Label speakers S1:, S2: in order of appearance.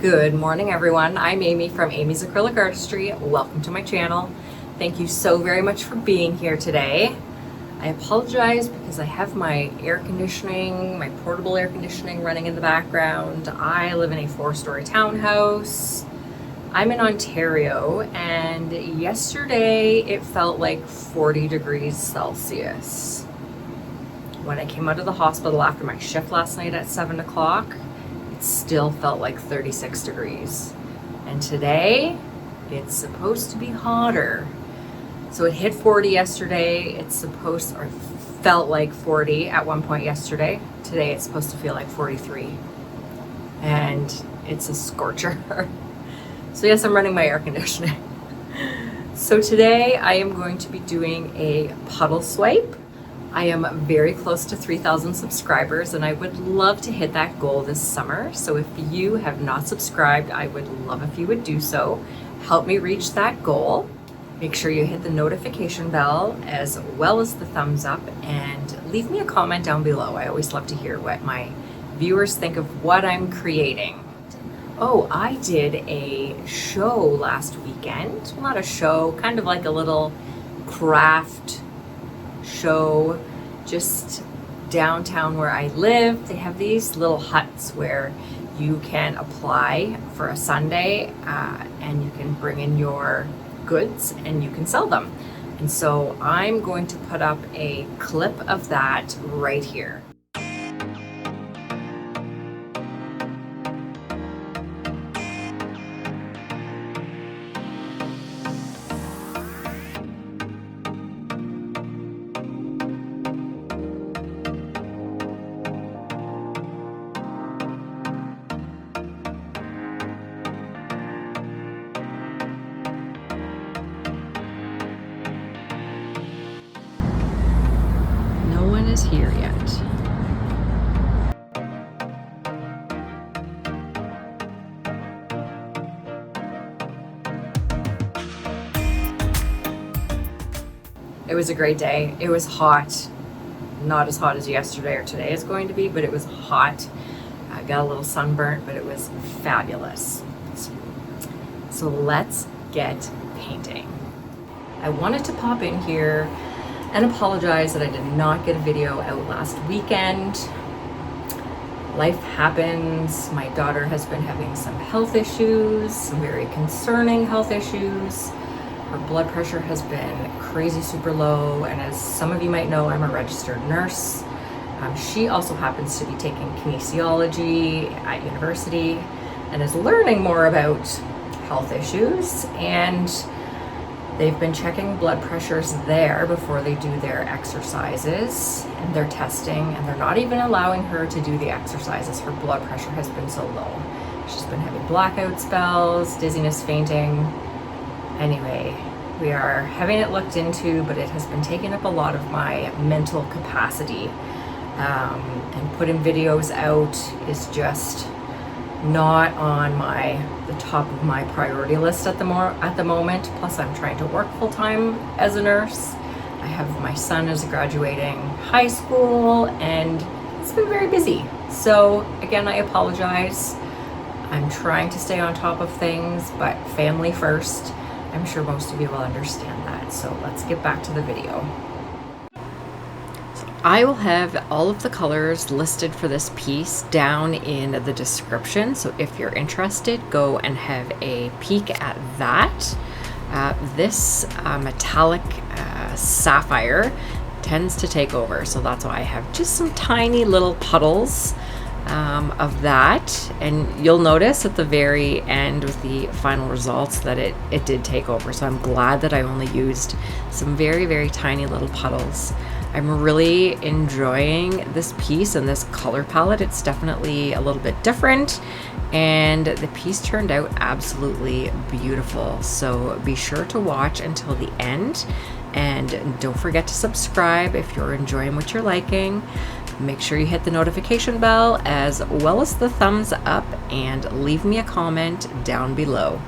S1: Good morning, everyone. I'm Amy from Amy's Acrylic Artistry. Welcome to my channel. Thank you so very much for being here today. I apologize because I have my air conditioning, my portable air conditioning running in the background. I live in a 4-story townhouse. I'm in Ontario, and yesterday it felt like 40 degrees Celsius. When I came out of the hospital after my shift last night at 7 o'clock, it still felt like 36 degrees. And today, it's supposed to be hotter. So it hit 40 yesterday. Or felt like 40 at one point yesterday. Today, it's supposed to feel like 43. And it's a scorcher. So yes, I'm running my air conditioning. So today, I am going to be doing a puddle swipe. I am very close to 3,000 subscribers, and I would love to hit that goal this summer. So if you have not subscribed, I would love if you would do so. Help me reach that goal. Make sure you hit the notification bell as well as the thumbs up, and leave me a comment down below. I always love to hear what my viewers think of what I'm creating. Oh, I did a show last weekend. Well, not a show, kind of like a little craft show just downtown where I live. They have these little huts where you can apply for a Sunday and you can bring in your goods and you can sell them. And so I'm going to put up a clip of that right here. Is here yet. It was a great day. It was hot. Not as hot as yesterday or today is going to be, but it was hot. I got a little sunburnt, but it was fabulous. So let's get painting. I wanted to pop in here and apologize that I did not get a video out last weekend. Life happens. My daughter has been having some health issues, some very concerning health issues. Her blood pressure has been crazy super low, and as some of you might know, I'm a registered nurse. She also happens to be taking kinesiology at university and is learning more about health issues, and they've been checking blood pressures there before they do their exercises and their testing, and they're not even allowing her to do the exercises. Her blood pressure has been so low. She's been having blackout spells, dizziness, fainting. Anyway, we are having it looked into, but it has been taking up a lot of my mental capacity. And putting videos out is just not on the top of my priority list at the moment. Plus I'm trying to work full-time as a nurse. I have my son is graduating high school, and it's been very busy. So again, I apologize. I'm trying to stay on top of things, but family first. I'm sure most of you will understand that. So let's get back to the video. I will have all of the colors listed for this piece down in the description. So if you're interested, go and have a peek at that. This metallic sapphire tends to take over. So that's why I have just some tiny little puddles of that. And you'll notice at the very end with the final results that it did take over. So I'm glad that I only used some very, very tiny little puddles. I'm really enjoying this piece and this color palette. It's definitely a little bit different, and the piece turned out absolutely beautiful. So be sure to watch until the end, and don't forget to subscribe if you're enjoying what you're liking. Make sure you hit the notification bell as well as the thumbs up, and leave me a comment down below.